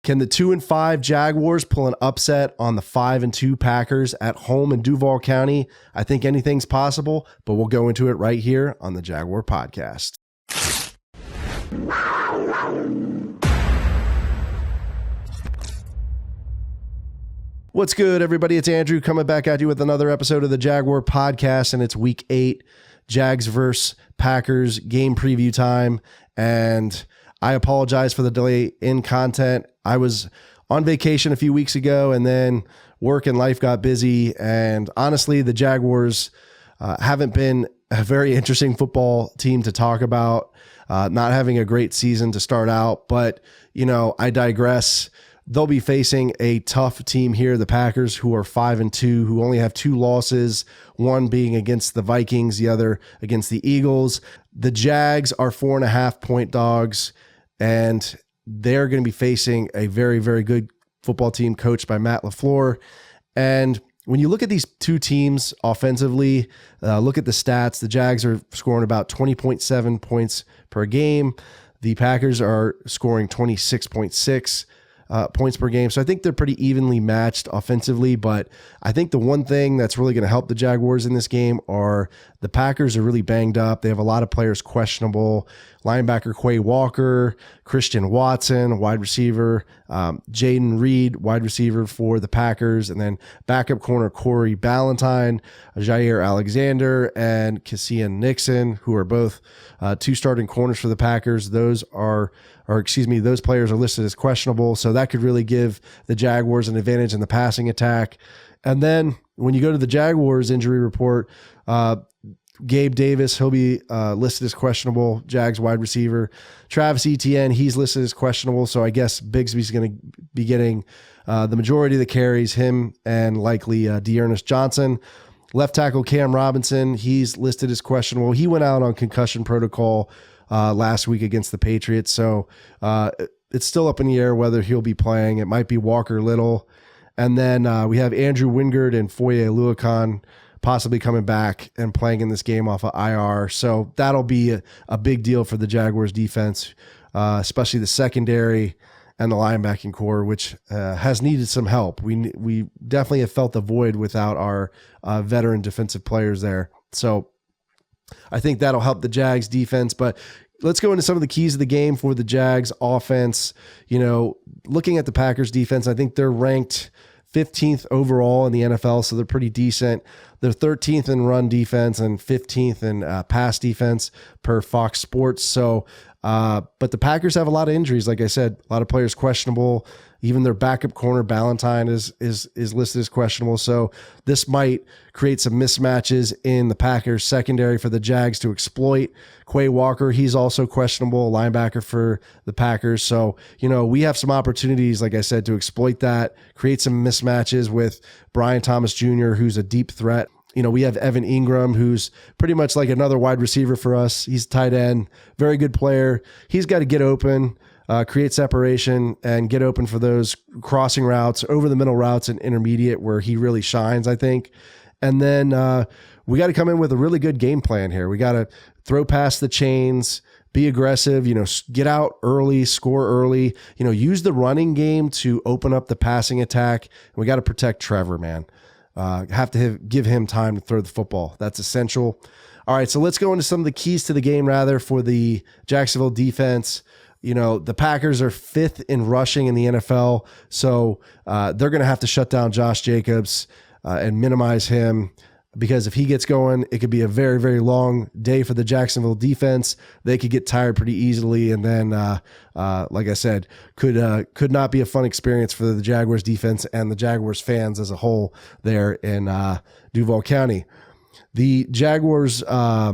Can the 2-5 Jaguars pull an upset on the 5-2 Packers at home in Duval County? I think anything's possible, but we'll go into it right here on the Jaguar Podcast. What's good, everybody? It's Andrew coming back at you with another episode of the Jaguar Podcast, and it's Week 8, Jags versus Packers game preview time, and I apologize for the delay in content. I was on vacation a few weeks ago, and then work and life got busy, and honestly, the Jaguars haven't been a very interesting football team to talk about, not having a great season to start out, but, you know, I digress. They'll be facing a tough team here, the Packers, who are 5-2, who only have 2 losses, one being against the Vikings, the other against the Eagles. The Jags are 4.5-point dogs, and they're going to be facing a very, very good football team coached by Matt LaFleur. And when you look at these two teams offensively, look at the stats. The Jags are scoring about 20.7 points per game. The Packers are scoring 26.6 points per game. So I think they're pretty evenly matched offensively, but I think the one thing that's really going to help the Jaguars in this game are the Packers are really banged up. They have a lot of players questionable. Linebacker Quay Walker, Christian Watson, wide receiver, Jaden Reed, wide receiver for the Packers, and then backup corner Corey Ballantyne, Jair Alexander, and Cassian Nixon, who are both 2 starting corners for the Packers. Those players are listed as questionable, so that could really give the Jaguars an advantage in the passing attack. And then when you go to the Jaguars injury report, Gabe Davis, he'll be listed as questionable, Jags wide receiver. Travis Etienne, he's listed as questionable, so I guess Bigsby's going to be getting the majority of the carries, him and likely Dearness Johnson. Left tackle Cam Robinson, he's listed as questionable. He went out on concussion protocol last week against the Patriots, so it's still up in the air whether he'll be playing. It might be Walker Little. And then we have Andrew Wingard and Foye Oluokun possibly coming back and playing in this game off of IR. So that'll be a big deal for the Jaguars defense, especially the secondary and the linebacking core, which has needed some help. We definitely have felt the void without our veteran defensive players there. So I think that'll help the Jags defense, but let's go into some of the keys of the game for the Jags offense. You know, looking at the Packers defense, I think they're ranked 15th overall in the NFL, so they're pretty decent. They're 13th in run defense and 15th in pass defense per Fox Sports. So, but the Packers have a lot of injuries. Like I said, a lot of players questionable. Even their backup corner Ballantyne is listed as questionable. So this might create some mismatches in the Packers secondary for the Jags to exploit. Quay Walker, he's also questionable, linebacker for the Packers. So, you know, we have some opportunities, like I said, to exploit that, create some mismatches with Brian Thomas Jr., who's a deep threat. You know, we have Evan Ingram, who's pretty much like another wide receiver for us. He's tight end, very good player. He's got to get open, create separation, and get open for those crossing routes, over the middle routes, and intermediate where he really shines, I think. And then we got to come in with a really good game plan here. We got to throw past the chains, be aggressive, you know, get out early, score early, you know, use the running game to open up the passing attack. And we got to protect Trevor, man. Have to give him time to throw the football. That's essential. All right, so let's go into some of the keys to the game, rather, for the Jacksonville defense. You know, the Packers are 5th in rushing in the NFL, so they're going to have to shut down Josh Jacobs and minimize him, because if he gets going, it could be a very, very long day for the Jacksonville defense. They could get tired pretty easily, and then, like I said, could not be a fun experience for the Jaguars defense and the Jaguars fans as a whole there in Duval County. The Jaguars are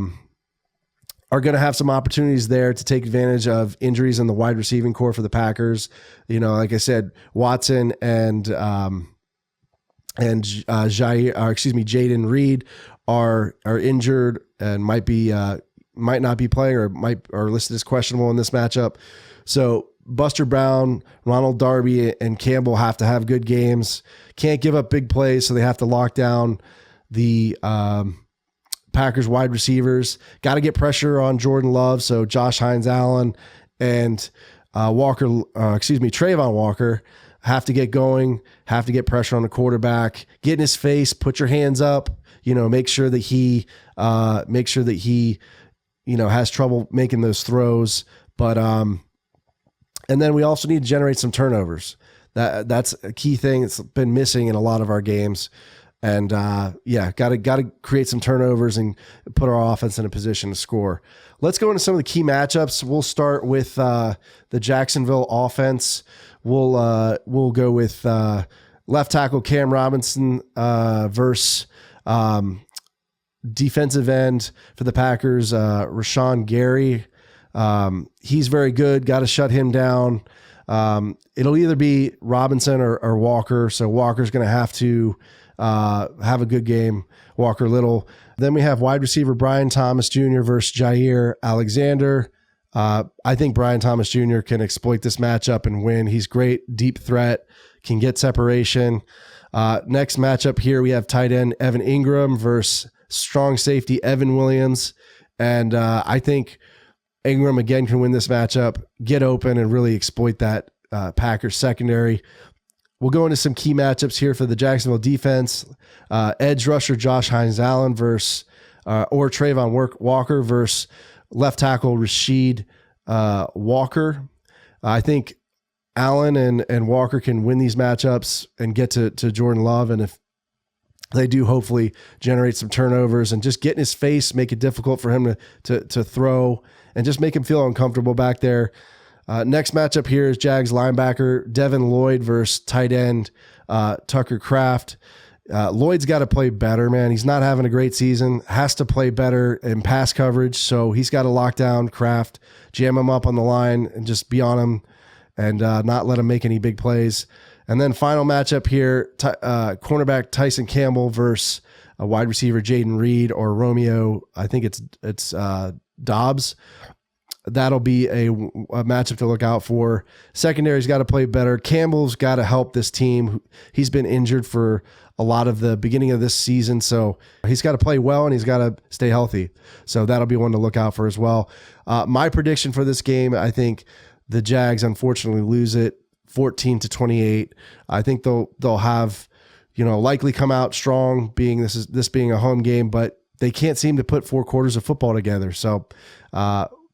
going to have some opportunities there to take advantage of injuries in the wide receiving core for the Packers. You know, like I said, Watson and Jaden Reed are injured and might not be playing, or are listed as questionable in this matchup. So Buster Brown, Ronald Darby, and Campbell have to have good games. Can't give up big plays, so they have to lock down the Packers wide receivers. Got to get pressure on Jordan Love, so Josh Hines Allen and Trayvon Walker have to get going, have to get pressure on the quarterback, get in his face, put your hands up, make sure that he has trouble making those throws. But, and then we also need to generate some turnovers. That's a key thing that's been missing in a lot of our games. And got to create some turnovers and put our offense in a position to score. Let's go into some of the key matchups. We'll start with the Jacksonville offense. We'll go with left tackle Cam Robinson versus defensive end for the Packers, Rashawn Gary. He's very good. Got to shut him down. It'll either be Robinson or Walker. So Walker's going to have to have a good game, Walker Little. Then we have wide receiver Brian Thomas Jr. versus Jair Alexander. I think Brian Thomas Jr. can exploit this matchup and win. He's great, deep threat, can get separation. Next matchup here, we have tight end Evan Ingram versus strong safety Evan Williams. And I think Ingram again can win this matchup, get open, and really exploit that Packers secondary. We'll go into some key matchups here for the Jacksonville defense. Edge rusher Josh Hines-Allen versus or Trayvon Walker versus left tackle Rashid Walker. I think Allen and Walker can win these matchups and get to Jordan Love. And if they do, hopefully generate some turnovers and just get in his face, make it difficult for him to throw and just make him feel uncomfortable back there. Next matchup here is Jags linebacker Devin Lloyd versus tight end Tucker Kraft. Lloyd's got to play better, man. He's not having a great season, has to play better in pass coverage. So he's got to lock down Kraft, jam him up on the line and just be on him and not let him make any big plays. And then final matchup here, cornerback Tyson Campbell versus wide receiver Jaden Reed or Romeo. I think it's Dobbs. That'll be a matchup to look out for. Secondary's got to play better. Campbell's got to help this team. He's been injured for a lot of the beginning of this season, so he's got to play well and he's got to stay healthy. So that'll be one to look out for as well. My prediction for this game, I think the Jags unfortunately lose it 14-28. I think they'll have, likely come out strong, being this being a home game, but they can't seem to put 4 quarters of football together. So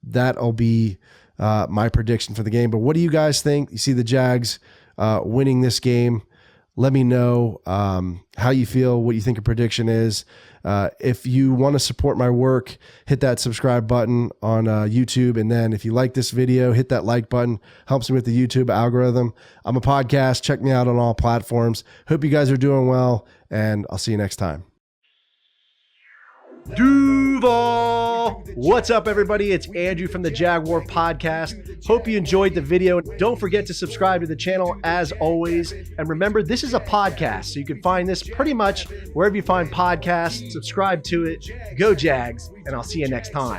that'll be my prediction for the game. But what do you guys think? You see the Jags winning this game. Let me know how you feel, what you think a prediction is. If you want to support my work, hit that subscribe button on YouTube. And then if you like this video, hit that like button. Helps me with the YouTube algorithm. I'm a podcast. Check me out on all platforms. Hope you guys are doing well, and I'll see you next time. Duval! What's up, everybody? It's Andrew from the Jaguar Podcast. Hope you enjoyed the video. Don't forget to subscribe to the channel as always. And remember, this is a podcast, so you can find this pretty much wherever you find podcasts. Subscribe to it. Go Jags, and I'll see you next time.